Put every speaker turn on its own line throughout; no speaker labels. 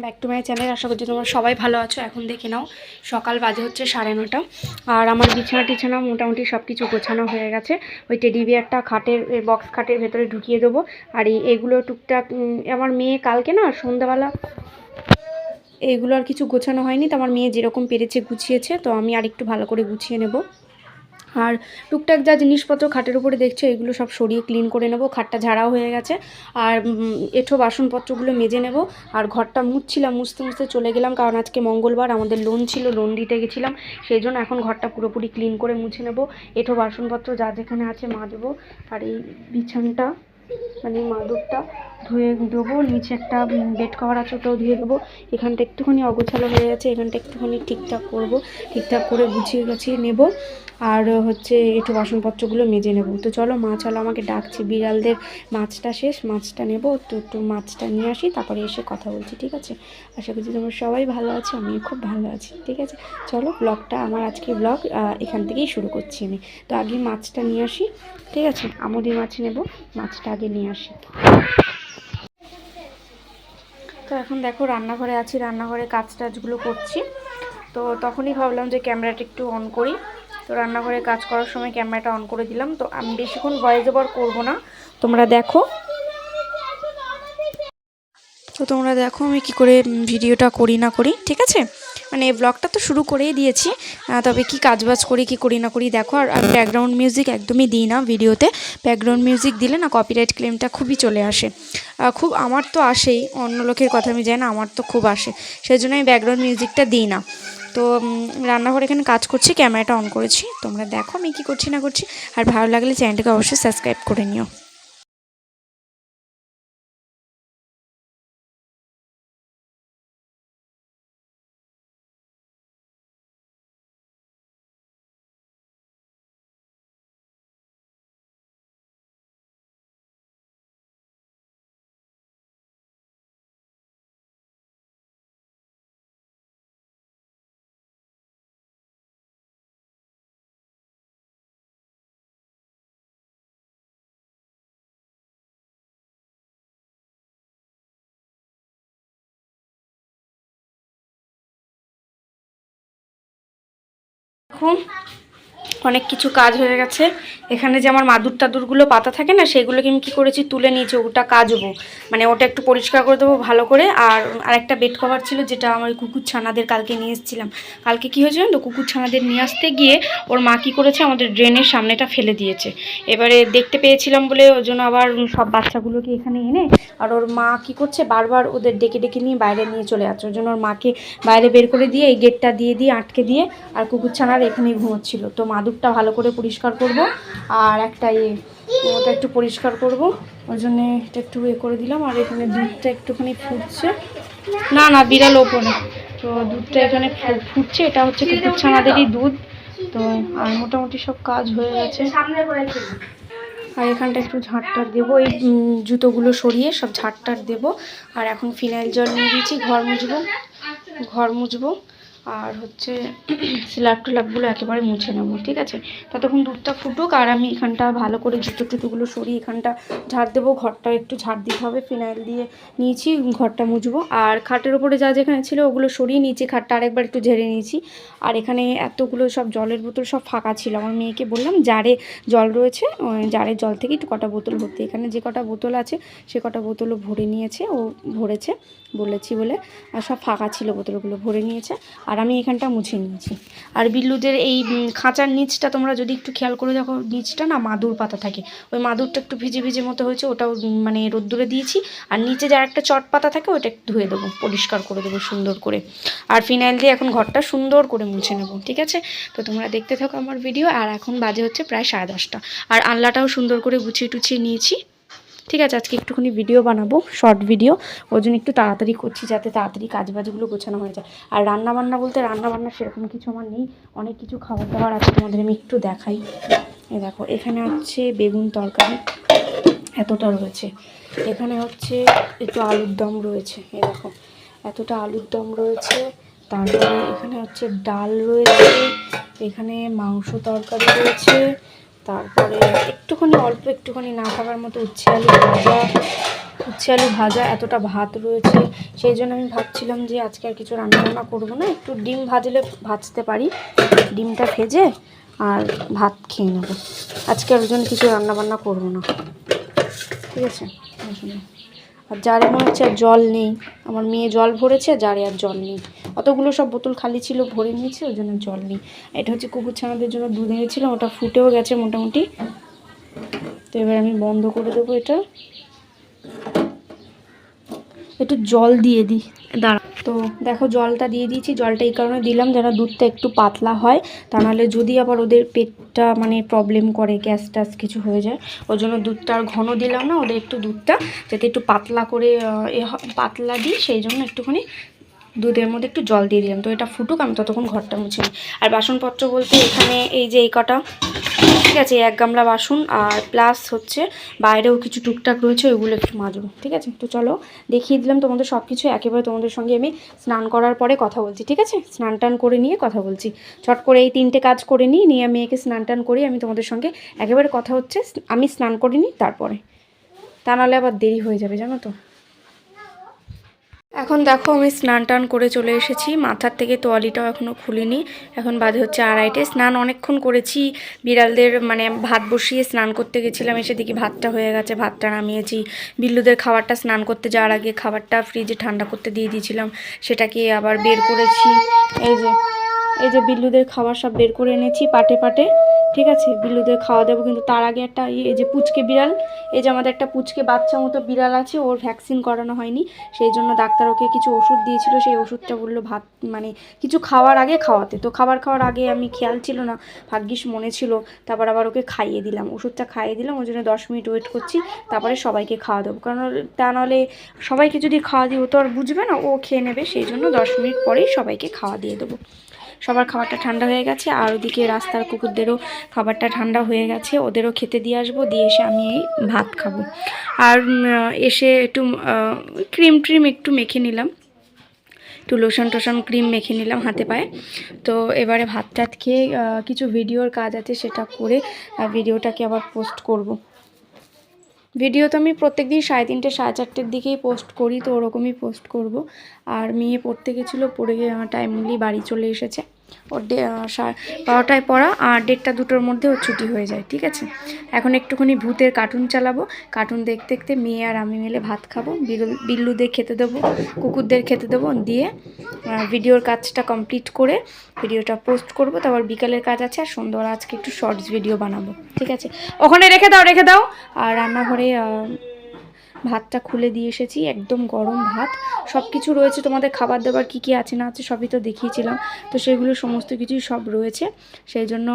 Back to my channel. আশা করছি তোমরা সবাই ভালো আছো। এখন দেখে নাও সকাল বাজে হচ্ছে 9:30 আর আমার বিছানা মোটামুটি সব কিছু গোছানো হয়ে গেছে। ওই টেডি বিয়ারটা খাটের বক্স খাটের ভেতরে ঢুকিয়ে দেবো। আর এইগুলো টুকটাক আমার মেয়ে কালকে না সন্ধ্যাবেলা এইগুলো আর কিছু গোছানো হয়নি, তো আমার মেয়ে যেরকম পেরেছে গুছিয়েছে, তো আমি আর একটু ভালো করে গুছিয়ে নেব। আর টুকটাক যা জিনিসপত্র খাটের উপরে দেখছো এগুলো সব সরিয়ে ক্লিন করে নেব। খাটটা ঝাড়াও হয়ে গেছে আর এঁঠো বাসনপত্রগুলো মেজে নেব। আর ঘরটা মুছছিলাম, মুছতে মুছতে চলে গেলাম, কারণ আজকে মঙ্গলবার, আমাদের লোন ছিল, লোন দিতে গেছিলাম, সেই জন্য এখন ঘরটা পুরোপুরি ক্লিন করে মুছে নেব। এঁঠো বাসনপত্র যা যেখানে আছে মাজবো। আর এই বিছানটা মানে মাদুরটা ধুয়ে দেবো। নিচে একটা বেড কভার আছে, ওটাও ধুয়ে দেবো। এখানটা একটুখানি অগোছালো হয়ে গেছে, এখানটা একটুখানি ঠিকঠাক করব, ঠিকঠাক করে গুছিয়ে নেব। আর হচ্ছে একটু বাসনপত্রগুলো মেজে নেব। তো চলো, মাছ আলো আমাকে ডাকছে, বিড়ালদের মাছটা শেষ, মাছটা নেব, তো একটু মাছটা নিয়ে আসি, তারপরে এসে কথা বলছি, ঠিক আছে? আশা করছি তোমরা সবাই ভালো আছো, আমিও খুব ভালো আছি, ঠিক আছে? চলো, ব্লগটা আমার আজকে ব্লগ এখান থেকেই শুরু করছি আমি। তো আগে মাছটা নিয়ে আসি, ঠিক আছে? আমুদি মাছ নেব, মাছটা আগে নিয়ে আসি। তো এখন দেখো রান্নাঘরে আছি, রান্নাঘরে কাজ টাজগুলো করছি। তো তখনই ভাবলাম যে ক্যামেরাটা একটু অন করি। তো রান্নাঘরে কাজ করার সময় ক্যামেরাটা অন করে দিলাম। তো আমি বেশিক্ষণ ভয়েস ওভার করবো না, তোমরা দেখো। তো তোমরা দেখো আমি কি করে ভিডিওটা করি না করি, ঠিক আছে? মানে ব্লগটা তো শুরু করেই দিয়েছি, তবে কি কাজবাজ করি কি করি না করি দেখো। আর ব্যাকগ্রাউন্ড মিউজিক একদমই দিই না ভিডিওতে। ব্যাকগ্রাউন্ড মিউজিক দিলে না কপিরাইট ক্লেমটা খুবই চলে আসে। খুব আমার তো আসেই, অন্য লোকের কথা আমি জানি না, আমার তো খুব আসে, সেই জন্য আমি ব্যাকগ্রাউন্ড মিউজিকটা দিই না। তো রান্নাঘরে এখানে কাজ করছি, ক্যামেরাটা অন করেছি, তোমরা দেখো আমি কী করছি না করছি। আর ভালো লাগলে চ্যানেলটাকে অবশ্যই সাবস্ক্রাইব করে নিও। এখন অনেক কিছু কাজ হয়ে গেছে। এখানে যে আমার মাদুর টাদুরগুলো পাতা থাকে না, সেগুলোকে আমি কী করেছি তুলে নিয়েছি, ওটা কাচবো, মানে ওটা একটু পরিষ্কার করে দেবো ভালো করে। আর আরেকটা বেড কভার ছিল, যেটা আমার কুকুর ছানাদের কালকে নিয়ে এসেছিলাম। কালকে কী হয়েছিল তো, কুকুর ছানাদের নিয়ে আসতে গিয়ে ওর মা কী করেছে, আমাদের ড্রেনের সামনেটা ফেলে দিয়েছে। এবারে দেখতে পেয়েছিলাম বলে ওই জন্য আবার সব বাচ্চাগুলোকে এখানে এনে, আর ওর মা কী করছে, বারবার ওদের ডেকে ডেকে নিয়ে বাইরে নিয়ে চলে যাচ্ছে। ওর জন্য ওর মাকে বাইরে বের করে দিয়ে এই গেটটা দিয়ে আটকে দিয়ে, আর কুকুর ছানার এখানেই ঘুমোচ্ছিল। তো মাদুরটা ভালো করে পরিষ্কার করব, আর একটা ওটা একটু পরিষ্কার করব, ওই জন্যে এটা একটু করে দিলাম। আর এখানে দুধটা একটুখানি ফুটছে, না বিড়াল ওপরে, তো দুধটা এখানে ফুটছে, এটা হচ্ছে কুকুর ছানাদেরই দুধ। তো আর মোটামুটি সব কাজ হয়ে গেছে। আর এখানটা একটু ঝাঁটটার দেবো, এই জুতোগুলো সরিয়ে সব ঝাঁটটার দেবো। আর এখন ফিনাইল জল নিয়ে দিয়েছি, ঘর মুছবো আর হচ্ছে স্ল্যাব টুল্যাবগুলো একেবারে মুছে নেবো, ঠিক আছে? ততক্ষণ দুধটা ফুটুক, আর আমি এখানটা ভালো করে জুতো টুতোগুলো সরিয়ে এখানটা ঝাড় দেবো। ঘরটা একটু ঝাড় দিতে হবে, ফিনাইল দিয়ে নিয়েছি, ঘরটা মুছবো। আর খাটের ওপরে যা যেখানে ছিল ওগুলো সরিয়ে নিয়েছি, খাটটা আরেকবার একটু ঝেড়ে নিয়েছি। আর এখানে এতগুলো সব জলের বোতল সব ফাঁকা ছিল, আমার মেয়েকে বললাম জারে জল রয়েছে, জারের জল থেকে একটু কটা বোতল ভর্তি, এখানে যে কটা বোতল আছে সে কটা বোতলও ভরে নিয়েছে, ও ভরেছে বলেছি বলে। আর সব ফাঁকা ছিল, বোতলগুলো ভরে নিয়েছে। আর আমি এখানটা মুছে নিয়েছি। আর বিল্লুদের এই খাঁচার নিচটা তোমরা যদি একটু খেয়াল করে দেখো, নিচটা না মাদুর পাতা থাকে, ওই মাদুরটা একটু ভিজে ভিজে মতো হয়েছে, ওটাও মানে রোদ্দুরে দিয়েছি। আর নিচে যার একটা চট পাতা থাকে ওটা একটু ধুয়ে দেবো, পরিষ্কার করে দেবো সুন্দর করে। আর ফিনাইল দিয়ে এখন ঘরটা সুন্দর করে মুছে নেবো, ঠিক আছে? তো তোমরা দেখতে থাকো আমার ভিডিও। আর এখন বাজে হচ্ছে প্রায় 10:30। আর আনলাটাও সুন্দর করে গুছিয়ে টুছিয়ে নিয়েছি, ঠিক আছে? আজকে একটুখানি ভিডিও বানাবো, শর্ট ভিডিও, ওই জন্য একটু তাড়াতাড়ি করছি, যাতে তাড়াতাড়ি কাজবাজগুলো গোছানো হয়ে যায়। আর রান্নাবান্না বলতে রান্নাবান্না সেরকম কিছু আমার নেই, অনেক কিছু খাবার দাবার আছে, তোমাদের আমি একটু দেখাই। দেখো এখানে হচ্ছে বেগুন তরকারি এতটা রয়েছে, এখানে হচ্ছে একটু আলুর দম রয়েছে, এই দেখো এতটা আলুর দম রয়েছে। তারপরে এখানে হচ্ছে ডাল রয়েছে, এখানে মাংস তরকারি রয়েছে, তারপরে একটুখানি অল্প একটুখানি না থাকার মতো উচ্ছে আলু ভাজা, উচ্ছে আলু ভাজা, এতটা ভাত রয়েছে, সেই জন্য আমি ভাবছিলাম যে আজকে আর কিছু রান্নাবান্না করবো না, একটু ডিম ভাজলে ভাজতে পারি, ডিমটা ভেজে আর ভাত খেয়ে নেবো। আজকে আর জন্য কিছু রান্নাবান্না করবো না, ঠিক আছে। আর যারে মনে হচ্ছে আর জল নেই, আমার মেয়ে জল ভরেছে, যারে আর জল নেই, অতগুলো সব বোতল খালি ছিল ভরে নিয়েছে, ওই জন্য জল নেই। এটা হচ্ছে কুকুর ছানাদের জন্য দুধ এনেছিলাম, ওটা ফুটেও গেছে মোটামুটি। তো এবার আমি বন্ধ করে দেবো এটা, একটু জল দিয়ে দিই, দাঁড়া। তো দেখো জলটা দিয়ে দিয়েছি, জলটা এই কারণে দিলাম যেন দুধটা একটু পাতলা হয়, তা নাহলে যদি আবার ওদের পেটটা মানে প্রবলেম করে, গ্যাস ট্যাস কিছু হয়ে যায়, ওই জন্য দুধটা আর ঘন দিলাম না, ওদের একটু দুধটা যাতে একটু পাতলা করে পাতলা দিই, সেই জন্য একটুখানি দুধের মধ্যে একটু জল দিয়ে দিলাম। তো এটা ফুটুক, আমি ততক্ষণ ঘরটা মুছে নিই। আর বাসনপত্র বলতে এখানে এই যে এই কটা, ঠিক আছে, 1 গামলা বাসন, আর প্লাস হচ্ছে বাইরেও কিছু টুকটাক রয়েছে, ওইগুলো একটু মাজবো, ঠিক আছে। তো চলো দেখিয়ে দিলাম তোমাদের সব কিছু, একেবারে তোমাদের সঙ্গে আমি স্নান করার পরে কথা বলছি, ঠিক আছে। স্নান টান করে নিয়ে কথা বলছি, ছট করে এই 3টে কাজ করে নিয়ে মেয়েকে স্নান টান করি, আমি তোমাদের সঙ্গে একেবারে কথা হচ্ছে, আমি স্নান করে নিই তারপরে, তা নাহলে আবার দেরি হয়ে যাবে, জানো তো। এখন দেখো আমি স্নান টান করে চলে এসেছি, মাথার থেকে তোয়ালিটাও এখনও খুলিনি, এখন বাজে হচ্ছে 2:30। স্নান অনেকক্ষণ করেছি, বিড়ালদের মানে ভাত বসিয়ে স্নান করতে গেছিলাম, এসে দেখি ভাতটা হয়ে গেছে, ভাতটা নামিয়েছি। বিল্লুদের খাবারটা স্নান করতে যাওয়ার আগে খাবারটা ফ্রিজে ঠান্ডা করতে দিয়ে দিয়েছিলাম, সেটাকে আবার বের করেছি। এই যে বিল্লুদের খাবার সব বের করে এনেছি পাটে পাটে, ঠিক আছে। বিল্লুদের খাওয়া দেবো, কিন্তু তার আগে একটা এই যে পুচকে বিড়াল, এই যে আমাদের একটা পুচকে বাচ্চা মতো বিড়াল আছে, ওর ভ্যাকসিন করানো হয়নি, সেই জন্য ডাক্তার ওকে কিছু ওষুধ দিয়েছিল, সেই ওষুধটা বললো ভাত মানে কিছু খাওয়ার আগে খাওয়াতে। তো খাবার খাওয়ার আগে আমি খেয়াল ছিল না, ভাগ্যিস মনে ছিল, তারপর আবার ওকে খাইয়ে দিলাম, ওষুধটা খাইয়ে দিলাম, ওই জন্য 10 মিনিট ওয়েট করছি, তারপরে সবাইকে খাওয়া দেবো, কারণ তা নাহলে সবাইকে যদি খাওয়া দিই ও তো আর বুঝবে না, ও খেয়ে নেবে, সেই জন্য 10 মিনিট পরেই সবাইকে খাওয়া দিয়ে দেবো। সবার খাবারটা ঠান্ডা হয়ে গেছে, আর ওদিকে রাস্তার কুকুরদেরও খাবারটা ঠান্ডা হয়ে গেছে, ওদেরও খেতে দিয়ে আসবো, দিয়ে এসে আমি এই ভাত খাবো। আর এসে একটু ক্রিম ট্রিম একটু মেখে নিলাম, একটু লোশন টোশন ক্রিম মেখে নিলাম হাতে পায়ে। তো এবারে ভাত টাত খেয়ে কিছু ভিডিওর কাজ আছে, সেটা করে ভিডিওটাকে আবার পোস্ট করব। ভিডিও তো আমি প্রত্যেক দিন 3:30 4:30 দিকেই পোস্ট করি, তো ওরকমই পোস্ট করব। আর মেয়ে পড়তে গেছিলো, পড়ে টাইমলি বাড়ি চলে এসেছে, ওর 12টায় পড়া, আর 1:30 2টোর মধ্যে ওর ছুটি হয়ে যায়, ঠিক আছে। এখন একটুখানি ভূতের কার্টুন চালাবো, কার্টুন দেখতে দেখতে মেয়ে আর আমি মিলে ভাত খাবো, বিল্লুদের খেতে দেবো, কুকুরদের খেতে দেবো, দিয়ে ভিডিওর কাজটা কমপ্লিট করে ভিডিওটা পোস্ট করব। তারপর বিকালের কাজ আছে, আর সন্ধ্যাবেলা আজকে একটু শর্টস ভিডিও বানাবো, ঠিক আছে। ওখানে রেখে দাও। আর রান্নাঘরে ভাতটা খুলে দিয়ে এসেছি, একদম গরম ভাত, সব কিছু রয়েছে, তোমাদের খাবার দাবার কী কী আছে না আছে সবই তো দেখিয়েছিলাম, তো সেগুলো সমস্ত কিছুই সব রয়েছে, সেই জন্য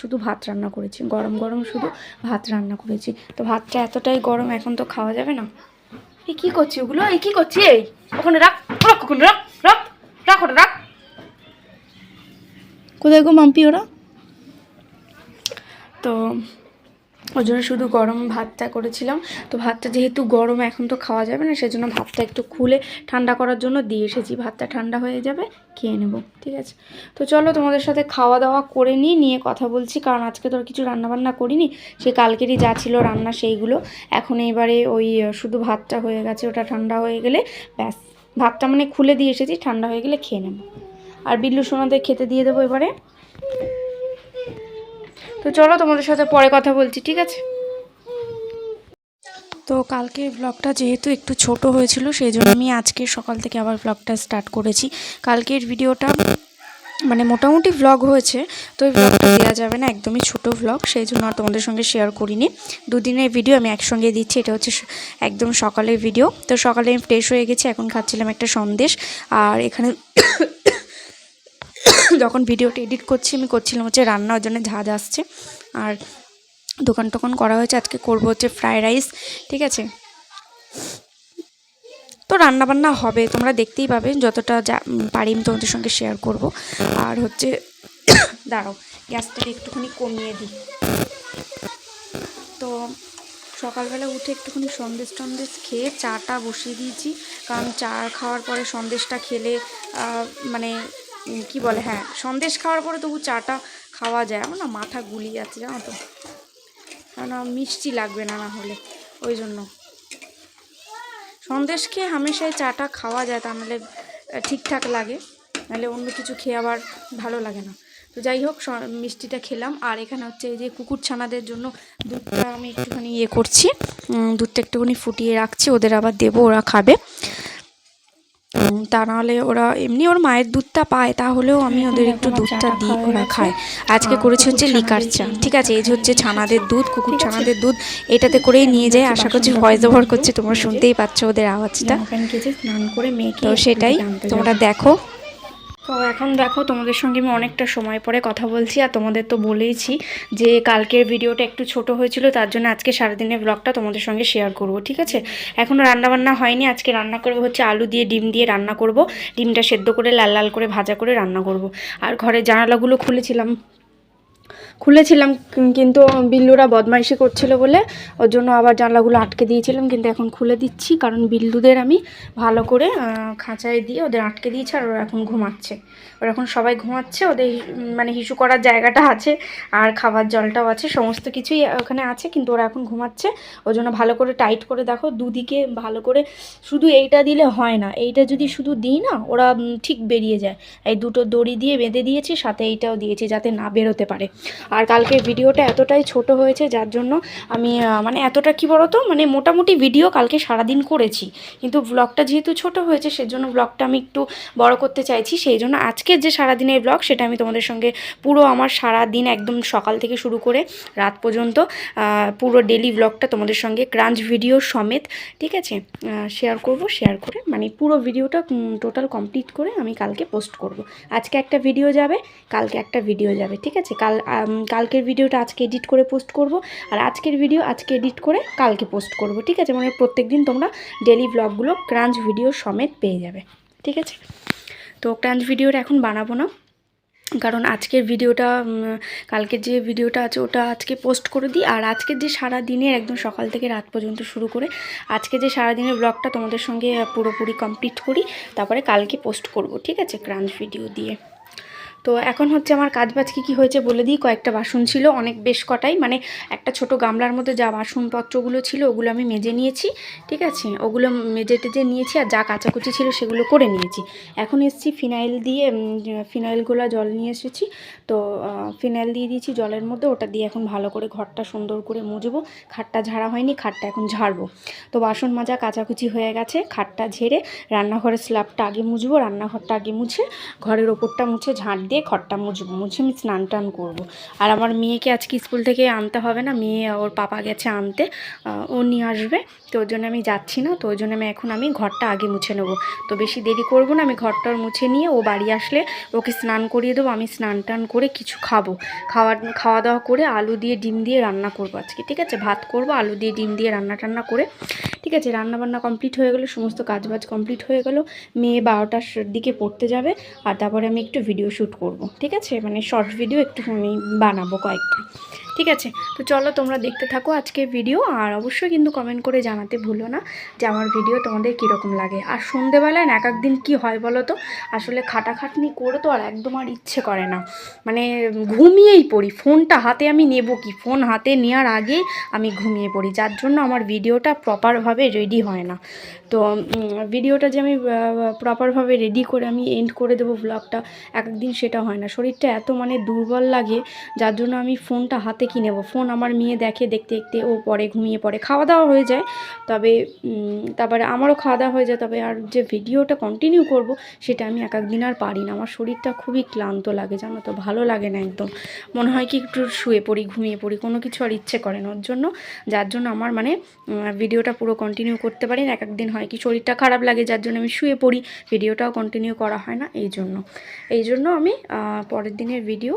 শুধু ভাত রান্না করেছি, গরম গরম শুধু ভাত রান্না করেছি। তো ভাতটা এতটাই গরম, এখন তো খাওয়া যাবে না। এই কী করছি ওগুলো, এই কী করছি, এই ওখানে রাখ, ওখানে রাখ রাখ রাখ, ওটা রাখ, কোথায় গো মাম্পি ওরা। তো ওই জন্য শুধু গরম ভাতটা করেছিলাম। তো ভাতটা যেহেতু গরম, এখন তো খাওয়া যাবে না, সেজন্য ভাতটা একটু খুলে ঠান্ডা করার জন্য দিয়ে এসেছি, ভাতটা ঠান্ডা হয়ে যাবে, খেয়ে নেব, ঠিক আছে। তো চলো তোমাদের সাথে খাওয়া দাওয়া করে নিয়ে কথা বলছি, কারণ আজকে তো আর কিছু রান্নাবান্না করিনি, সে কালকেরই যা ছিল রান্না সেইগুলো, এখন এবারে ওই শুধু ভাতটা হয়ে গেছে, ওটা ঠান্ডা হয়ে গেলে ব্যাস, ভাতটা মানে খুলে দিয়ে এসেছি, ঠান্ডা হয়ে গেলে খেয়ে নেব, আর বিল্লু সোনাদের খেতে দিয়ে দেবো এবারে। তো চলো তোমাদের সাথে পরে কথা বলছি, ঠিক আছে। তো কালকের ব্লগটা যেহেতু একটু ছোট হয়েছিল, সেই জন্য আমি আজকে সকাল থেকে আবার ব্লগটা স্টার্ট করেছি। কালকের ভিডিওটা মানে মোটামুটি ব্লগ হয়েছে, তো ওই ব্লগটা দেওয়া যাবে না, একদমই ছোট ব্লগ, সেই জন্য আর তোমাদের সঙ্গে শেয়ার করিনি। দুদিনের ভিডিও আমি একসঙ্গে দিচ্ছি, এটা হচ্ছে একদম সকালের ভিডিও। তো সকালে আমি ফ্রেশ হয়ে গেছি, এখন খাচ্ছিলাম একটা সন্দেশ, আর এখানে যখন ভিডিওটা এডিট করছি আমি করছিলাম হচ্ছে রান্না, ওর জন্য ঝাঁজ আসছে, আর দোকান টোকান করা হয়েছে, আজকে করবো হচ্ছে ফ্রাইড রাইস, ঠিক আছে। তো রান্নাবান্না হবে, তোমরা দেখতেই পাবে, যতটা পারি আমি তোমাদের সঙ্গে শেয়ার করব। আর হচ্ছে দাঁড়াও, গ্যাসটাকে একটুখানি কমিয়ে দিই। তো সকালবেলা উঠে একটুখানি সন্দেশ খেয়ে চাটা বসিয়ে দিয়েছি, কারণ চা খাওয়ার পরে সন্দেশটা খেলে মানে কি বলে, হ্যাঁ সন্দেশ খাওয়ার পরে তবু চাটা খাওয়া যায়, আমার না মাথা গুলিয়ে যাচ্ছে জানো তো, কারণ মিষ্টি লাগবে না হলে, ওই জন্য। সন্দেশ খেয়ে হামেশাই চাটা খাওয়া যায়, তা নাহলে ঠিকঠাক লাগে, নাহলে অন্য কিছু খেয়ে আবার ভালো লাগে না। তো যাই হোক, মিষ্টিটা খেলাম। আর এখানে হচ্ছে এই যে কুকুর ছানাদের জন্য দুধটা আমি একটুখানি করছি, দুধটা একটুখানি ফুটিয়ে রাখছি, ওদের আবার দেবো, ওরা খাবে। তা নাহলে ওরা এমনি ওর মায়ের দুধটা পায়, তাহলেও আমি ওদের একটু দুধটা দিই, ওরা খায়। আজকে করেছি হচ্ছে লিকার চা, ঠিক আছে। এই যে হচ্ছে ছানাদের দুধ, কুকুর ছানাদের দুধ, এটাতে করেই নিয়ে যায়। আশা করছি ভয়েস ওভার করছি, তোমরা শুনতেই পাচ্ছ ওদের আওয়াজটা। স্নান করে মেয়েকে, তো সেটাই তোমরা দেখো। তো এখন দেখো, তোমাদের সঙ্গে আমি অনেকটা সময় পরে কথা বলছি। আর তোমাদের তো বলেইছি যে কালকের ভিডিওটা একটু ছোট হয়েছিল, তার জন্য আজকে সারাদিনের ব্লগটা তোমাদের সঙ্গে শেয়ার করব, ঠিক আছে। এখনও রান্নাবান্না হয়নি, আজকে রান্না করবো হচ্ছে আলু দিয়ে ডিম দিয়ে রান্না করব। ডিমটা সেদ্ধ করে লাল লাল করে ভাজা করে রান্না করব। আর ঘরের জানালাগুলো খুলেছিলাম, কিন্তু বিল্লুরা বদমাইশি করছিল বলে ওর জন্য আবার জানলাগুলো আটকে দিয়েছিলাম, কিন্তু এখন খুলে দিচ্ছি, কারণ বিল্লুদের আমি ভালো করে খাঁচায় দিয়ে ওদের আটকে দিয়েছি। আর ওরা এখন ঘুমাচ্ছে, ওরা এখন সবাই ঘুমাচ্ছে, ওদের মানে হিসু করার জায়গাটা আছে, আর খাবার জলটাও আছে, সমস্ত কিছুই ওখানে আছে, কিন্তু ওরা এখন ঘুমাচ্ছে। ওর জন্য ভালো করে টাইট করে দেখো দুদিকে ভালো করে, শুধু এইটা দিলে হয় না, এইটা যদি শুধু দিই না ওরা ঠিক বেরিয়ে যায়। এই দুটো দড়ি দিয়ে বেঁধে দিয়েছি, সাথে এইটাও দিয়েছি যাতে না বেরোতে পারে। আর কালকে ভিডিওটা এতটাই ছোট হয়েছে, যার জন্য আমি মানে এতটা কি বলতো, মানে মোটামুটি ভিডিও কালকে সারাদিন করেছি, কিন্তু ব্লগটা যেহেতু ছোট হয়েছে সেজন্য ব্লগটা আমি একটু বড় করতে চাইছি। সেই জন্য আজকের যে সারাদিনের ব্লগ সেটা আমি তোমাদের সঙ্গে পুরো আমার সারাদিন একদম সকাল থেকে শুরু করে রাত পর্যন্ত পুরো ডেলি ব্লগটা তোমাদের সঙ্গে ক্রাঞ্চ ভিডিও সমেত, ঠিক আছে, শেয়ার করে মানে পুরো ভিডিওটা টোটাল কমপ্লিট করে আমি কালকে পোস্ট করব। আজকে একটা ভিডিও যাবে, কালকে একটা ভিডিও যাবে, ঠিক আছে। কালকের ভিডিওটা আজকে এডিট করে পোস্ট করব, আর আজকের ভিডিও আজকে এডিট করে কালকে পোস্ট করব, ঠিক আছে। মানে প্রত্যেক দিন তোমরা ডেলি ব্লগগুলো ক্রাঞ্চ ভিডিও সমেত পেয়ে যাবে, ঠিক আছে। তো ক্রাঞ্চ ভিডিওটা এখন বানাবো না, কারণ আজকের ভিডিওটা, কালকের যে ভিডিওটা আছে ওটা আজকে পোস্ট করে দিই। আর আজকের যে সারা দিনের একদম সকাল থেকে রাত পর্যন্ত শুরু করে আজকে যে সারাদিনের ব্লগটা তোমাদের সঙ্গে পুরোপুরি কমপ্লিট করি, তারপরে কালকে পোস্ট করব, ঠিক আছে, ক্রাঞ্চ ভিডিও দিয়ে। তো এখন হচ্ছে আমার কাজবাজ কী হয়েছে বলে দিই। কয়েকটা বাসন ছিল, অনেক বেশ কটাই, মানে একটা ছোট গামলার মধ্যে যা বাসনপত্রগুলো ছিল ওগুলো আমি মেজে নিয়েছি, ঠিক আছে। ওগুলো মেজে টেজে নিয়েছি, আর যা কাচাকুচি ছিল সেগুলো করে নিয়েছি। এখন এসেছি ফিনাইল দিয়ে, ফিনাইলগুলো জল নিয়ে এসেছি, তো ফিনাইল দিয়ে দিয়েছি জলের মধ্যে, ওটা দিয়ে এখন ভালো করে ঘরটা সুন্দর করে মুছবো। খাটটা ঝাড়া হয়নি, খাটটা এখন ঝাড়বো। তো বাসন মাজা কাচাকুচি হয়ে গেছে, খাটটা ঝেড়ে রান্নাঘরের স্ল্যাবটা আগে মুছবো, রান্নাঘরটা আগে মুছে ঘরের ওপরটা মুছে ঝাঁট দিয়ে ঘরটা মুছে আমি স্নান টান করবো। আর আমার মেয়েকে আজকে স্কুল থেকে আনতে হবে না, মেয়ে ওর পাপা গেছে আনতে, ও নিয়ে আসবে, তো ওই জন্য আমি যাচ্ছি না। তো ওই জন্য আমি ঘরটা আগে মুছে নেবো। তো বেশি দেরি করবো না, আমি ঘরটা মুছে নিয়ে ও বাড়ি আসলে ওকে স্নান করিয়ে দেবো, আমি স্নান টান করে কিছু খাওয়া দাওয়া করে আলু দিয়ে ডিম দিয়ে রান্না করবো আজকে, ঠিক আছে। ভাত করবো, আলু দিয়ে ডিম দিয়ে রান্না টান্না করে, ঠিক আছে। রান্নাবান্না কমপ্লিট হয়ে গেলো, সমস্ত কাজবাজ কমপ্লিট হয়ে গেলো। মেয়ে 12টার দিকে পড়তে যাবে, আর তারপরে আমি একটু ভিডিও শ্যুট করব, ঠিক আছে, মানে শর্ট ভিডিও একটু আমি বানাবো কয়েকটা, ঠিক আছে। তো চলো তোমরা দেখতে থাকো আজকের ভিডিও, আর অবশ্যই কিন্তু কমেন্ট করে জানাতে ভুলো না যে আমার ভিডিও তোমাদের কীরকম লাগে। আর সন্ধেবেলায় এক একদিন কী হয় বলো তো, আসলে খাটাখাটনি করে তো আর একদম আর ইচ্ছে করে না, মানে ঘুমিয়েই পড়ি। ফোনটা হাতে আমি নেব কি, ফোন হাতে নেওয়ার আগেই আমি ঘুমিয়ে পড়ি, যার জন্য আমার ভিডিওটা প্রপারভাবে রেডি হয় না। তো ভিডিওটা যে আমি প্রপারভাবে রেডি করে আমি এন্ড করে দেবো ব্লগটা, একদিন সেটা হয় না। শরীরটা এত মানে দুর্বল লাগে, যার জন্য আমি ফোনটা হাতে কি নেব। ফোন আমার মেয়ে দেখতে দেখতে ও পরে ঘুমিয়ে পড়ে, খাওয়া দাওয়া হয়ে যায়, তবে তারপরে আমারও খাওয়া দাওয়া হয়ে যায়, তবে আর যে ভিডিওটা কন্টিনিউ করব সেটা আমি একদিন আর পারি না। আমার শরীরটা খুবই ক্লান্ত লাগে, জানো তো, ভালো লাগে না একদম। মনে হয় কি একটু শুয়ে পড়ি, ঘুমিয়ে পড়ি, কোনো কিছু আর ইচ্ছে করে না ওর জন্য, যার জন্য আমার মানে ভিডিওটা পুরো কন্টিনিউ করতে পারি না। একদিন হয় কি শরীরটা খারাপ লাগে, যার জন্য আমি শুয়ে পড়ি, ভিডিওটাও কন্টিনিউ করা হয় না। এই জন্য আমি পরের দিনের ভিডিও,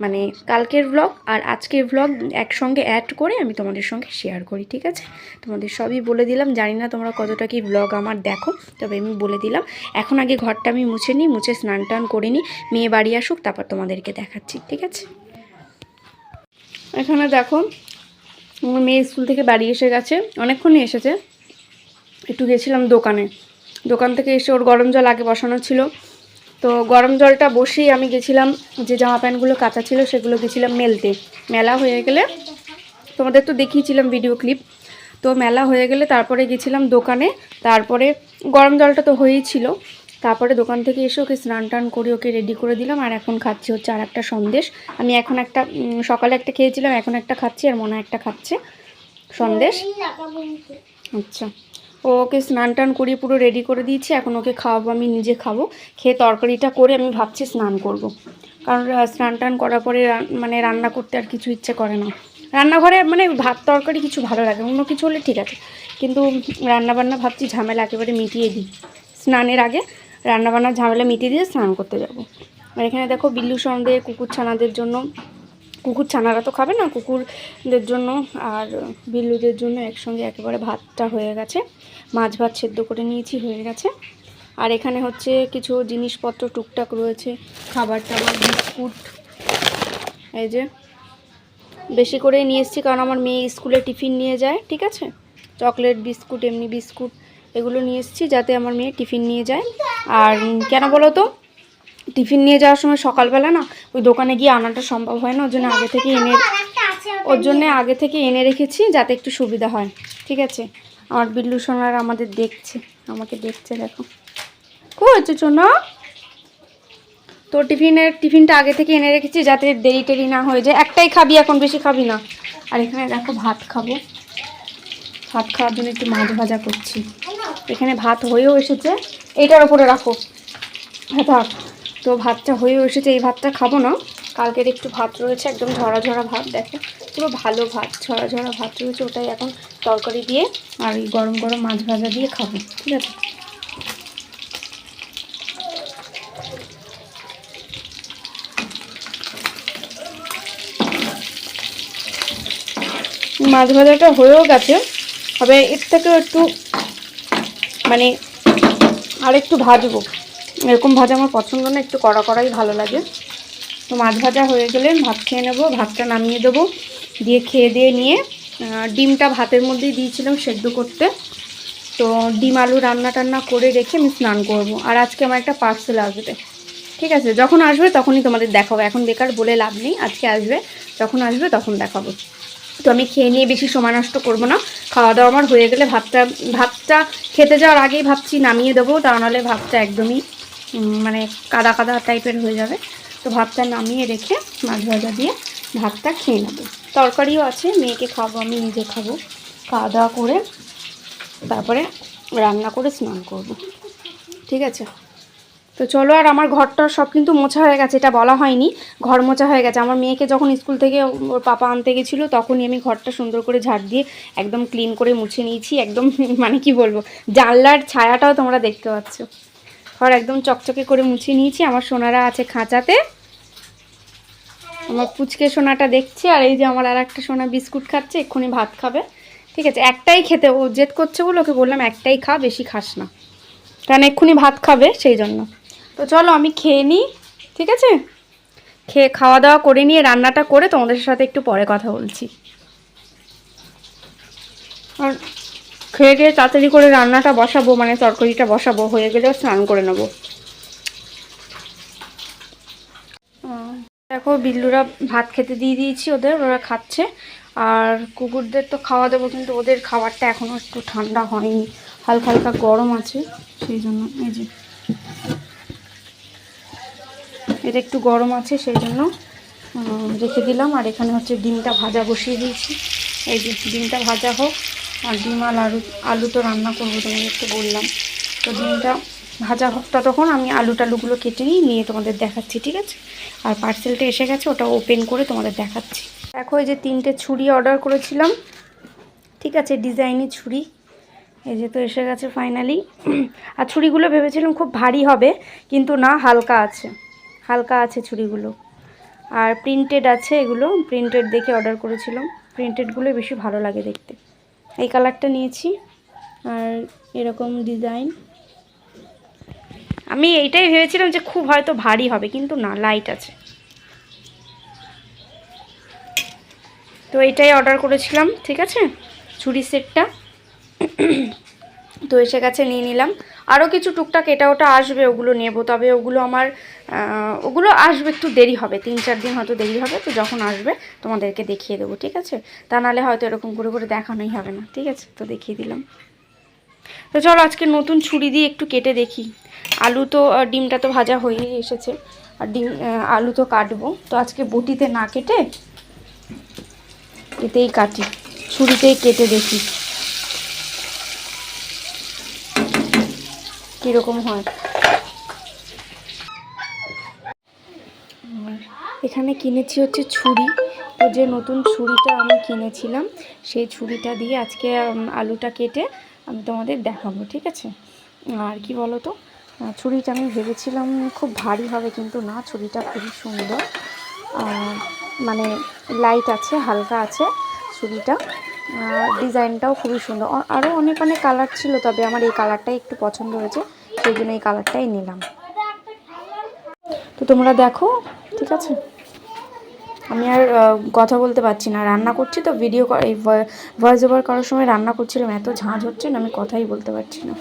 মানে কালকের ব্লগ আর আজকের ব্লগ একসঙ্গে অ্যাড করে আমি তোমাদের সঙ্গে শেয়ার করি, ঠিক আছে। তোমাদের সবই বলে দিলাম, জানি না তোমরা কতটা কি ব্লগ আমার দেখো, তবে আমি বলে দিলাম। এখন আগে ঘরটা আমি মুছে নিই, মুছে স্নান টান করে নিই, মেয়ে বাড়ি আসুক, তারপর তোমাদেরকে দেখাচ্ছি, ঠিক আছে। এখানে দেখো আমার মেয়ে স্কুল থেকে বাড়ি এসে গেছে, অনেকক্ষণই এসেছে। একটু গেছিলাম দোকান থেকে এসে ওর গরম জল আগে বসানো ছিল, তো গরম জলটা বসেই আমি গেছিলাম, যে জামা প্যান্টগুলো কাঁচা ছিল সেগুলো গেছিলাম মেলতে। মেলা হয়ে গেলে তোমাদের তো দেখিয়েছিলাম ভিডিও ক্লিপ, তো মেলা হয়ে গেলে তারপরে গেছিলাম দোকানে, তারপরে গরম জলটা তো হয়েই ছিল, তারপরে দোকান থেকে এসে ওকে স্নান টান করে ওকে রেডি করে দিলাম। আর এখন খাচ্ছি হচ্ছে আর একটা সন্দেশ। আমি এখন একটা সকালে একটা খেয়েছিলাম, এখন একটা খাচ্ছি, আর মনে একটা খাচ্ছে সন্দেশ। আচ্ছা, ওকে স্নান টান করিয়ে পুরো রেডি করে দিয়েছি, এখন ওকে খাওয়াবো, আমি নিজে খাবো। খেয়ে তরকারিটা করে আমি ভাবছি স্নান করব। কারণ স্নান টান করার পরে মানে রান্না করতে আর কিছু ইচ্ছে করে না। রান্নাঘরে মানে ভাত তরকারি কিছু ভালো লাগে, অন্য কিছু হলে ঠিক আছে, কিন্তু রান্নাবান্না ভাবছি ঝামেলা একেবারে মিটিয়ে দিই। স্নানের আগে রান্নাবান্নার ঝামেলা মিটিয়ে দিয়ে স্নান করতে যাব। আর এখানে দেখো বিল্লু সন্দেহ কুকুর ছানাদের জন্য, কুকুর ছানারা তো খাবে না, কুকুরদের জন্য আর বিল্লুদের জন্য একসঙ্গে একেবারে ভাতটা হয়ে গেছে। মাছ ভাত সেদ্ধ করে নিয়েছি, হয়ে গেছে। আর এখানে হচ্ছে কিছু জিনিসপত্র টুকটাক রয়েছে, খাবার টাবার, বিস্কুট, এই যে বেশি করেই নিয়ে এসেছি কারণ আমার মেয়ে স্কুলে টিফিন নিয়ে যায়, ঠিক আছে। চকলেট বিস্কুট, এমনি বিস্কুট, এগুলো নিয়ে এসেছি যাতে আমার মেয়ে টিফিন নিয়ে যায়। আর কেন বলো তো, টিফিন নিয়ে যাওয়ার সময় সকালবেলা না ওই দোকানে গিয়ে আনাটা সম্ভব হয় না, ওর জন্য আগে থেকে এনে রেখেছি যাতে একটু সুবিধা হয়, ঠিক আছে। আমার বিল্লু সোনার আমাদের দেখছে, আমাকে দেখছে, দেখো হচ্ছে সোনা। তো টিফিনটা আগে থেকে এনে রেখেছি যাতে দেরি টেরি না হয়ে যায়। একটাই খাবি এখন, বেশি খাবি না। আর এখানে দেখো ভাত খাবো, ভাত খাওয়ার জন্য একটু মাছ ভাজা করছি। এখানে ভাত হয়েও এসেছে, এইটার ওপরে রাখো ভাত। তো ভাতটা হয়েও এসেছে, এই ভাতটা খাবো না, কালকের একটু ভাত রয়েছে, একদম ঝরা ঝরা ভাত, দেখো পুরো ভালো ভাত, ঝরা ঝরা ভাত রয়েছে, ওটাই এখন তরকারি দিয়ে আর এই গরম গরম মাছ ভাজা দিয়ে খাবো, ঠিক আছে। মাছ ভাজাটা হয়েও গেছে, তবে এর থেকেও একটু মানে আর একটু ভাজবো, এরকম ভাজা আমার পছন্দ না, একটু কড়া কড়াই ভালো লাগে। তো মাছ ভাজা হয়ে গেলে ভাত খেয়ে নেবো, ভাতটা নামিয়ে দেবো, দিয়ে খেয়ে দিয়ে নিয়ে ডিমটা ভাতের মধ্যেই দিয়েছিলাম সেদ্ধ করতে। তো ডিম আলু রান্না টান্না করে রেখে আমি স্নান করব। আর আজকে আমার একটা পার্সেল আসবে, ঠিক আছে, যখন আসবে তখনই তোমাদের দেখাবো, এখন বেকার বলে লাভ নেই, আজকে আসবে, যখন আসবে তখন দেখাবো। তো আমি খেয়ে নিয়ে বেশি সময় নষ্ট করবো না, খাওয়া দাওয়া আমার হয়ে গেলে ভাতটা খেতে যাওয়ার আগেই ভাবছি নামিয়ে দেবো, তা নাহলে ভাতটা একদমই মানে কাদা কাদা টাইপের হয়ে যাবে। তো ভাতটা নামিয়ে রেখে মাছ ভাজা দিয়ে ভাতটা খেয়ে নেবো। তরকারিও আছে, মেয়েকে খাবো, আমি নিজে খাবো, খাওয়া দাওয়া করে তারপরে রান্না করে স্নান করব, ঠিক আছে। তো চলো, আর আমার ঘরটা সব কিন্তু মোছা হয়ে গেছে, এটা বলা হয়নি, ঘর মোছা হয়ে গেছে। আমার মেয়েকে যখন স্কুল থেকে ওর পাপা আনতে গেছিলো তখনই আমি ঘরটা সুন্দর করে ঝাড় দিয়ে একদম ক্লিন করে মুছে নিয়েছি, একদম মানে কি বলবো, জানলার ছায়াটাও তোমরা দেখতে পাচ্ছ, ঘর একদম চকচকে করে মুছে নিয়েছি। আমার সোনারা আছে খাঁচাতে, আমার পুচকে সোনাটা দেখছি, আর এই যে আমার আর একটা সোনা বিস্কুট খাচ্ছে, এক্ষুনি ভাত খাবে, ঠিক আছে। একটাই খেতে ও জেদ করছে বলে ওকে বললাম একটাই খা, বেশি খাস না, কারণ এক্ষুনি ভাত খাবে সেই জন্য। তো চলো আমি খেয়ে নিই, ঠিক আছে, খাওয়া দাওয়া করে নিয়ে রান্নাটা করে তোমাদের সাথে একটু পরে কথা বলছি। আর খেয়ে দিয়ে তাড়াতাড়ি করে রান্নাটা বসাবো, মানে তরকারিটা বসাবো, হয়ে গেলেও স্নান করে নেবো। দেখো বিল্লুরা ভাত খেতে দিয়ে দিয়েছি ওদের, ওরা খাচ্ছে। আর কুকুরদের তো খাওয়া দেবো, কিন্তু ওদের খাবারটা এখনও একটু ঠান্ডা হয়নি, হালকা হালকা গরম আছে, সেই জন্য এই যে এটা একটু গরম আছে, সেই জন্য রেখে দিলাম। আর এখানে হচ্ছে ডিমটা ভাজা বসিয়ে দিয়েছি, এই যে ডিমটা ভাজা হোক, আর ডিম আর আলু তো রান্না করবো, তোমাদেরকে বললাম। তো ডিমটা ভাজা হোক, ততক্ষণ আমি টালুগুলো কেটে নিয়ে তোমাদের দেখাচ্ছি, ঠিক আছে। আর পার্সেলটা এসে গেছে, ওটা ওপেন করে তোমাদের দেখাচ্ছি। দেখো এই যে 3টে ছুরি অর্ডার করেছিলাম, ঠিক আছে, ডিজাইনি ছুরি, এই যে তো এসে গেছে ফাইনালি। আর ছুরিগুলো ভেবেছিলাম খুব ভারী হবে, কিন্তু না, হালকা আছে, হালকা আছে ছুরিগুলো। আর প্রিন্টেড আছে, এগুলো প্রিন্টেড দেখে অর্ডার করেছিলাম, প্রিন্টেডগুলো বেশি ভালো লাগে দেখতে। এই কালারটা নিয়েছি, আর এরকম ডিজাইন। আমি এইটাই ভেবেছিলাম যে খুব হয়তো ভারী হবে, কিন্তু না, লাইট আছে। তো এইটাই অর্ডার করেছিলাম, ঠিক আছে, ছুরি সেটটা। তো এসে গেছে, নিয়ে নিলাম। আরও কিছু টুকটাক এটা ওটা আসবে, ওগুলো নেব। তবে ওগুলো আমার ওগুলো আসবে একটু দেরি হবে, 3-4 দিন হয়তো দেরি হবে। তো যখন আসবে তোমাদেরকে দেখিয়ে দেবো, ঠিক আছে? তা নাহলে হয়তো এরকম করে করে দেখানোই হবে না, ঠিক আছে? তো দেখিয়ে দিলাম। তো চলো আজকে নতুন ছুরি দিয়ে একটু কেটে দেখি। আলু তো ডিমটা তো ভাজা হয়েই এসেছে, আর আলু তো কাটবো। তো আজকে বটিতে না কেটে এতেই কাটি, ছুরিতেই কেটে দেখি কীরকম হয়। আর এখানে কিনেছি হচ্ছে ছুরি। তো যে নতুন ছুরিটা আমি কিনেছিলাম সেই ছুরিটা দিয়ে আজকে আলুটা কেটে আমি তোমাদের দেখাবো, ঠিক আছে? আর কি বলো তো, ছুরিটা আমি ভেবেছিলাম খুব ভারী হবে, কিন্তু না, ছুরিটা খুবই সুন্দর। মানে লাইট আছে, হালকা আছে ছুরিটা। ডিজাইনটাও খুবই সুন্দর। আরও অনেক অনেক কালার ছিল, তবে আমার এই কালারটাই একটু পছন্দ হয়েছে, সেই জন্য এই কালারটাই নিলাম। তো তোমরা দেখো, ঠিক আছে? আমি আর কথা বলতে পারছি না, রান্না করছি তো। এই ভয়েস ওভার করার সময় রান্না করছিলাম, এত ঝাঁঝ হচ্ছে না, আমি কথাই বলতে পারছি না।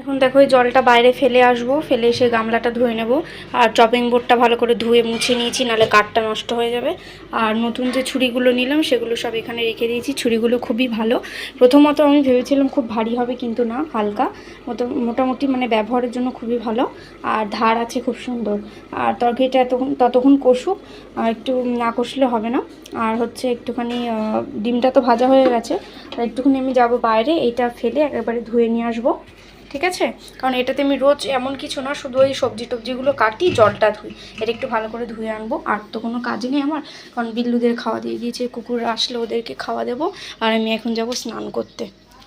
এখন দেখো এই জলটা বাইরে ফেলে আসবো, ফেলে এসে গামলাটা ধুয়ে নেব। আর চপিং বোর্ডটা ভালো করে ধুয়ে মুছে নিয়েছি, নাহলে কাঠটা নষ্ট হয়ে যাবে। আর নতুন যে ছুরিগুলো নিলাম সেগুলো সব এখানে রেখে দিয়েছি। ছুরিগুলো খুবই ভালো। প্রথমত আমি ভেবেছিলাম খুব ভারী হবে, কিন্তু না, হালকা মোটামুটি মানে ব্যবহারের জন্য খুবই ভালো। আর ধার আছে খুব সুন্দর। আর তরকারিটা ততক্ষণ কষুক, একটু না কষলে হবে না। আর হচ্ছে একটুখানি ডিমটা তো ভাজা হয়ে গেছে, আর একটুখানি আমি যাব বাইরে, এইটা ফেলে একেবারে ধুয়ে নিয়ে আসবো। ঠিক আছে, কারণ এটাতে আমি রোজ এমন কিছু না, শুধু ওই সবজি টবজিগুলো কাটি, জলটা ধুই। এটা একটু ভালো করে ধুয়ে আনবো। আর তো কোনো কাজই নেই আমার, কারণ বিল্লুদের খাওয়া দিয়ে দিয়েছে, কুকুর আসলে ওদেরকে খাওয়া দেবো। আর আমি এখন যাব স্নান করতে।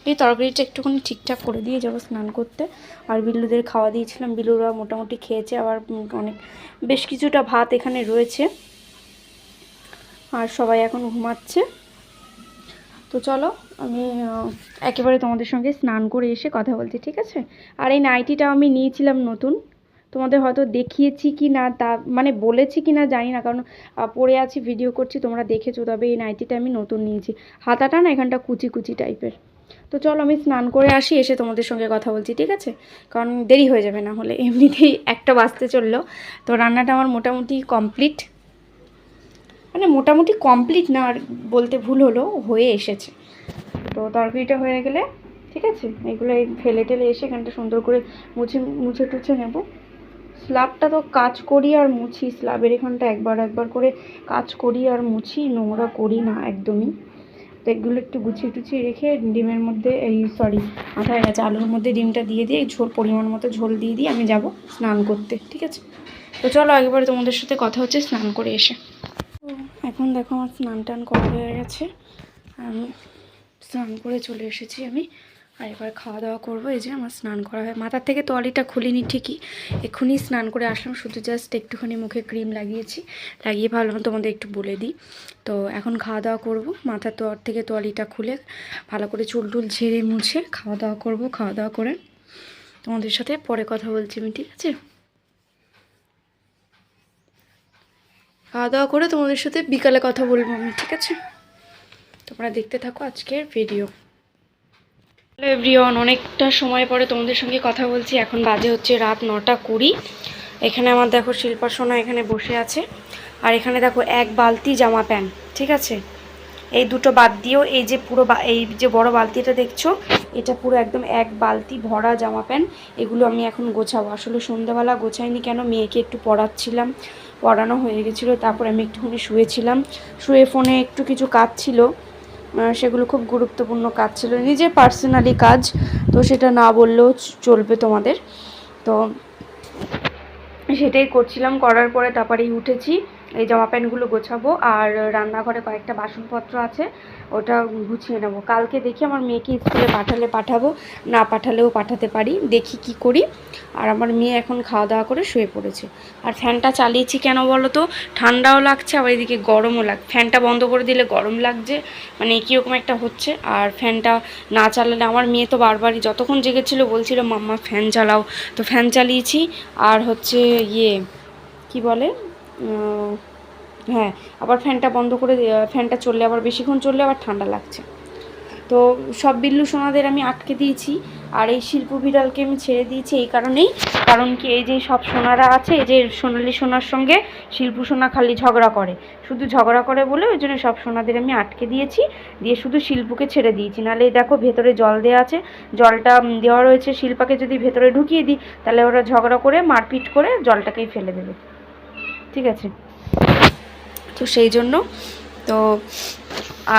এই তরকারিটা একটুখানি ঠিকঠাক করে দিয়ে যাবো স্নান করতে। আর বিল্লুদের খাওয়া দিয়েছিলাম, বিল্লুরা মোটামুটি খেয়েছে। আবার বেশ কিছুটা ভাত এখানে রয়েছে। আর সবাই এখন ঘুমাচ্ছে। তো চলো আমি একেবারে তোমাদের সঙ্গে স্নান করে এসে কথা বলছি, ঠিক আছে? আর এই নাইটিটা আমি নিয়েছিলাম নতুন, তোমাদের হয়তো দেখিয়েছি কি না, তা মানে বলেছি কি না জানি না, কারণ পরে আছি, ভিডিও করছি, তোমরা দেখেছো। তবে এই নাইটিটা আমি নতুন নিয়েছি। হাতাটা না এখানটা কুচি কুচি টাইপের। তো চলো আমি স্নান করে আসি, এসে তোমাদের সঙ্গে কথা বলছি, ঠিক আছে? কারণ দেরি হয়ে যাবে, না হলে এমনিতেই 1টা বাজতে চললো। তো রান্নাটা আমার মোটামুটি কমপ্লিট, মানে মোটামুটি কমপ্লিট না, আর বলতে ভুল হলো, হয়ে এসেছে। তো তরকারিটা হয়ে গেলে, ঠিক আছে, এগুলো ফেলে টেলে এসে এখানটা সুন্দর করে মুছে টুছে নেব। স্ল্যাবটা তো কাজ করি আর মুছি, স্ল্যাবের এখানটা একবার করে কাজ করি আর মুছি, নোংরা করি না একদমই। তো এগুলো একটু গুছিয়ে টুছিয়ে রেখে ডিমের মধ্যে মাথায় গেছে, আলুর মধ্যে ডিমটা দিয়ে ঝোল পরিমাণ মতো ঝোল দিয়ে আমি যাব স্নান করতে, ঠিক আছে? তো চলো একবারে তোমাদের সাথে কথা হচ্ছে স্নান করে এসে। তো এখন দেখো আমার স্নান টান করা হয়ে গেছে, আমি স্নান করে চলে এসেছি আমি। আর এবার খাওয়া দাওয়া করবো। এই যে আমার স্নান করা হয়, মাথার থেকে তোয়ালিটা খুলিনি ঠিকই, এক্ষুনি স্নান করে আসলাম, শুধু জাস্ট একটুখানি মুখে ক্রিম লাগিয়ে ভাবলাম তোমাদের একটু বলে দিই। তো এখন খাওয়া দাওয়া করবো, মাথার থেকে তোয়ালিটা খুলে ভালো করে চুল টুল ঝেড়ে মুছে খাওয়া দাওয়া করবো। খাওয়া দাওয়া করে তোমাদের সাথে পরে কথা বলছি আমি, ঠিক আছে? খাওয়া দাওয়া করে তোমাদের সাথে বিকালে কথা বলবো আমি, ঠিক আছে? তোমরা দেখতে থাকো আজকের ভিডিও। হ্যালো এভরিওয়ান, অনেকটা সময় পরে তোমাদের সঙ্গে কথা বলছি। এখন বাজে হচ্ছে রাত 9:20। এখানে আমার দেখো শিল্পা সোনা এখানে বসে আছে। আর এখানে দেখো 1 বালতি জামা প্যান্ট, ঠিক আছে? এই দুটো বাদ দিয়েও এই যে পুরো এই যে বড় বালতিটা দেখছো, এটা পুরো একদম 1 বালতি ভরা জামা প্যান্ট। এগুলো আমি এখন গোছাবো। আসলে সন্ধ্যাবেলা গোছাইনি, কেন, মেয়েকে একটু পড়াচ্ছিলাম, পড়ানো হয়ে গেছিলো। তারপর আমি একটুখানি শুয়েছিলাম, শুয়ে ফোনে একটু কিছু কাজ ছিল, সেগুলো খুব গুরুত্বপূর্ণ কাজ ছিল, নিজের পার্সোনালি কাজ, তো সেটা না বললেও চলবে তোমাদের। তো সেটাই করছিলাম, করার পরে তারপরেই উঠেছি। এই জামা প্যান্টগুলো গোছাবো। আর রান্নাঘরে কয়েকটা বাসনপত্র আছে, ওটা গুছিয়ে নেব। কালকে দেখি আমার মেয়েকে স্কুলে পাঠাবো, না পাঠালেও পাঠাতে পারি, দেখি কি করি। আর আমার মেয়ে এখন খাওয়া দাওয়া করে শুয়ে পড়েছে। আর ফ্যানটা চালিয়েছি কেন বলো তো, ঠান্ডাও লাগছে, আবার এদিকে গরমও ফ্যানটা বন্ধ করে দিলে গরম লাগছে, মানে কীরকম একটা হচ্ছে। আর ফ্যানটা না চালালে, আমার মেয়ে তো বারবারই যতক্ষণ জেগেছিল বলছিল মাম্মা ফ্যান চালাও, তো ফ্যান চালিয়েছি। আর হচ্ছে কি বলে, হ্যাঁ, আবার ফ্যানটা বন্ধ করে, ফ্যানটা চললে আবার বেশিক্ষণ চললে আবার ঠান্ডা লাগছে। তো সব বিল্লু সোনাদের আমি আটকে দিয়েছি। আর এই শিল্প বিড়ালকে আমি ছেড়ে দিয়েছি এই কারণেই, কারণ কি, এই যে সব সোনারা আছে, এই যে সোনালি সোনার সঙ্গে শিল্পু সোনা খালি ঝগড়া করে, শুধু ঝগড়া করে বলে ওই জন্য সব সোনাদের আমি আটকে দিয়েছি, দিয়ে শুধু শিল্পুকে ছেড়ে দিয়েছি। নাহলে দেখো ভেতরে জল দেওয়া আছে, জলটা দেওয়া রয়েছে, শিল্পাকে যদি ভেতরে ঢুকিয়ে দিই তাহলে ওরা ঝগড়া করে মারপিট করে জলটাকেই ফেলে দেবে, ঠিক আছে? তো সেই জন্য। তো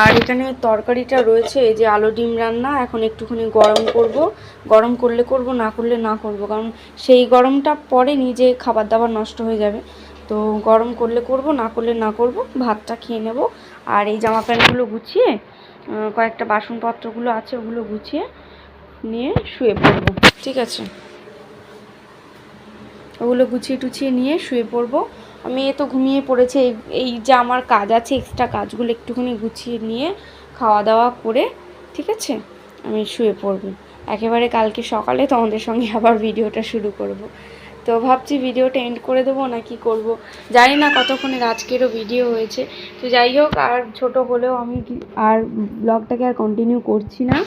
আর এখানে তরকারিটা রয়েছে, এই যে আলু ডিম রান্না, এখন একটুখানি গরম করব, গরম করলে করব, না করলে না করব, কারণ সেই গরমটা পরে নিজে খাবার দাবার নষ্ট হয়ে যাবে। তো গরম করলে করব, না করলে না করব, ভাতটা খেয়ে নেব। আর এই জামা প্যান্টগুলো গুছিয়ে, কয়েকটা বাসনপত্রগুলো আছে ওগুলো গুছিয়ে নিয়ে শুয়ে পড়ব, ঠিক আছে? ওগুলো গুছিয়ে টুছিয়ে নিয়ে শুয়ে পড়ব। মেয়ে তো ঘুমিয়ে পড়েছে। এই যে আমার কাজ আছে, এক্সট্রা কাজগুলো একটুখানি গুছিয়ে নিয়ে খাওয়া দাওয়া করে, ঠিক আছে, আমি শুয়ে পড়ব। একেবারে কালকে সকালে তোমাদের সঙ্গে আবার ভিডিওটা শুরু করব। তো ভাবছি ভিডিওটা এন্ড করে দেবো না কি করব, জানি না কতক্ষণের আজকেরও ভিডিও হয়েছে। তো যাই হোক, আর ছোট হলেও আমি আর ব্লগটাকে আর কন্টিনিউ করছি না,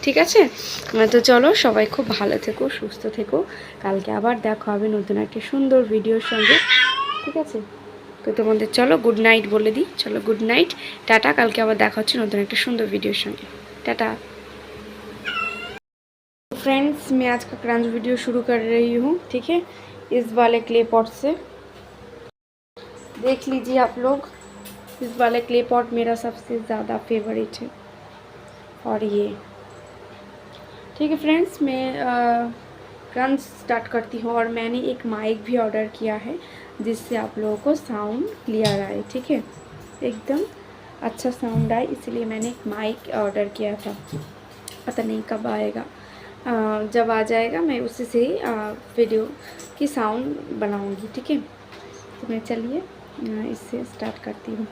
ঠিক আছে? তো চলো, সবাই খুব ভালো থেকো, সুস্থ থেকো। কালকে আবার দেখা হবে নতুন একটা সুন্দর ভিডিওর সঙ্গে, ঠিক আছে? তো তোমাদের চলো গুড নাইট বলে দিই। চলো গুড নাইট, টাটা। কালকে আবার দেখা হচ্ছে नतून एक सुंदर वीडियो संगे। टाटा फ्रेंड्स, मैं आज का क्रंच वीडियो शुरू कर रही हूँ, ठीक है? इस वाले क्ले पॉट से देख लीजिए आप लोग। इस वाले क्ले पॉट मेरा सबसे ज़्यादा फेवरेट है। और ये ठीक है फ्रेंड्स, मैं क्रंच स्टार्ट करती हूँ। और मैंने एक माइक भी ऑर्डर किया है जिससे आप लोगों को साउंड क्लियर आए, ठीक है? एकदम अच्छा साउंड आए, इसलिए मैंने एक माइक ऑर्डर किया था। पता नहीं कब आएगा, जब आ जाएगा मैं उसी से ही वीडियो की साउंड बनाऊंगी, ठीक है? तो मैं चलिए इससे स्टार्ट करती हूँ।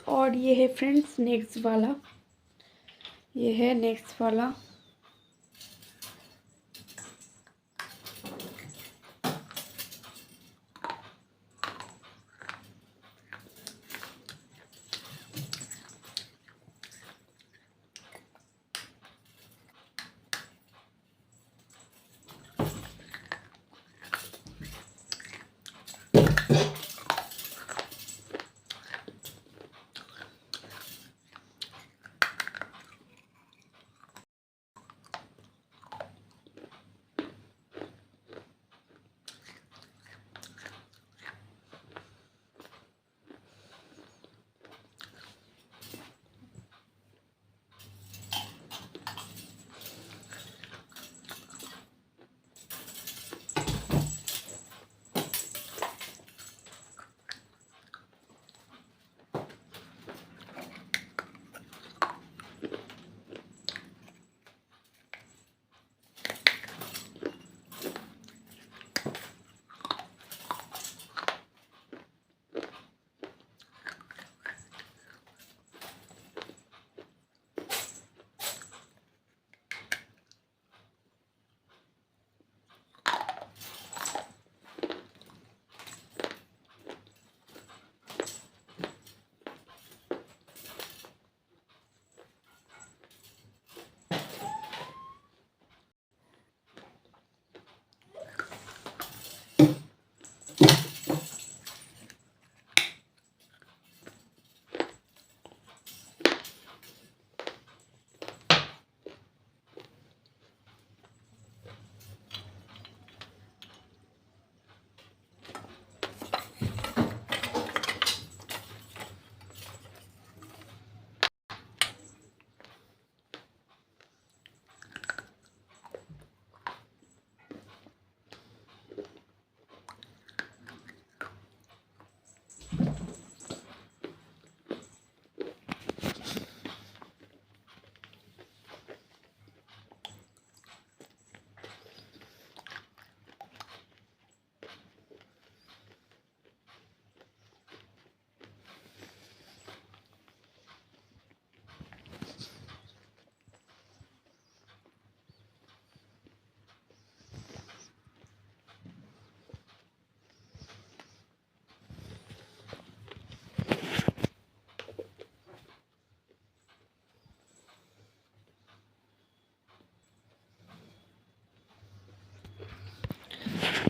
और ये है फ्रेंड्स नेक्स्ट वाला, ये है नेक्स्ट वाला।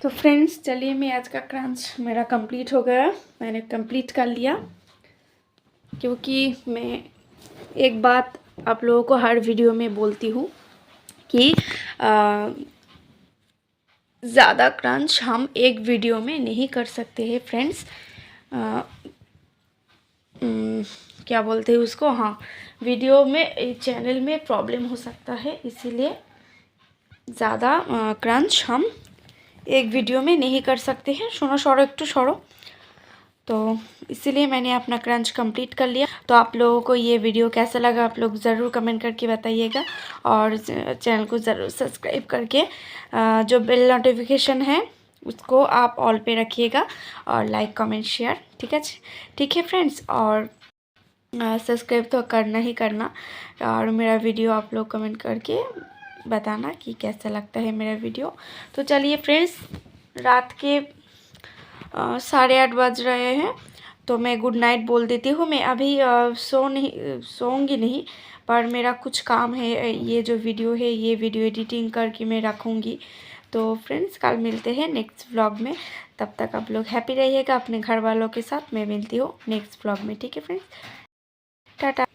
तो फ्रेंड्स चलिए, मैं आज का क्रंच मेरा कंप्लीट हो गया, मैंने कंप्लीट कर लिया। क्योंकि मैं एक बात आप लोगों को हर वीडियो में बोलती हूँ कि ज़्यादा क्रंच हम एक वीडियो में नहीं कर सकते हैं फ्रेंड्स। क्या बोलते हैं उसको, हाँ, वीडियो में चैनल में प्रॉब्लम हो सकता है, इसीलिए ज़्यादा क्रंच हम एक वीडियो में नहीं कर सकते हैं। सुनो सौरो एक सौरो, तो इसीलिए मैंने अपना क्रंच कंप्लीट कर लिया। तो आप लोगों को ये वीडियो कैसा लगा आप लोग ज़रूर कमेंट करके बताइएगा, और चैनल को ज़रूर सब्सक्राइब करके जो बेल नोटिफिकेशन है उसको आप ऑल पे रखिएगा, और लाइक कमेंट शेयर, ठीक है फ्रेंड्स। और सब्सक्राइब तो करना ही करना, और मेरा वीडियो आप लोग कमेंट करके बताना कि कैसा लगता है मेरा वीडियो। तो चलिए फ्रेंड्स, रात के 8:30 बज रहे हैं, तो मैं गुड नाइट बोल देती हूँ। मैं अभी सोऊंगी नहीं, पर मेरा कुछ काम है, ये जो वीडियो है ये वीडियो एडिटिंग करके मैं रखूँगी। तो फ्रेंड्स कल मिलते हैं नेक्स्ट व्लॉग में, तब तक आप लोग हैप्पी रहिएगा अपने घर वालों के साथ। मैं मिलती हूँ नेक्स्ट व्लॉग में, ठीक है फ्रेंड्स, टाटा।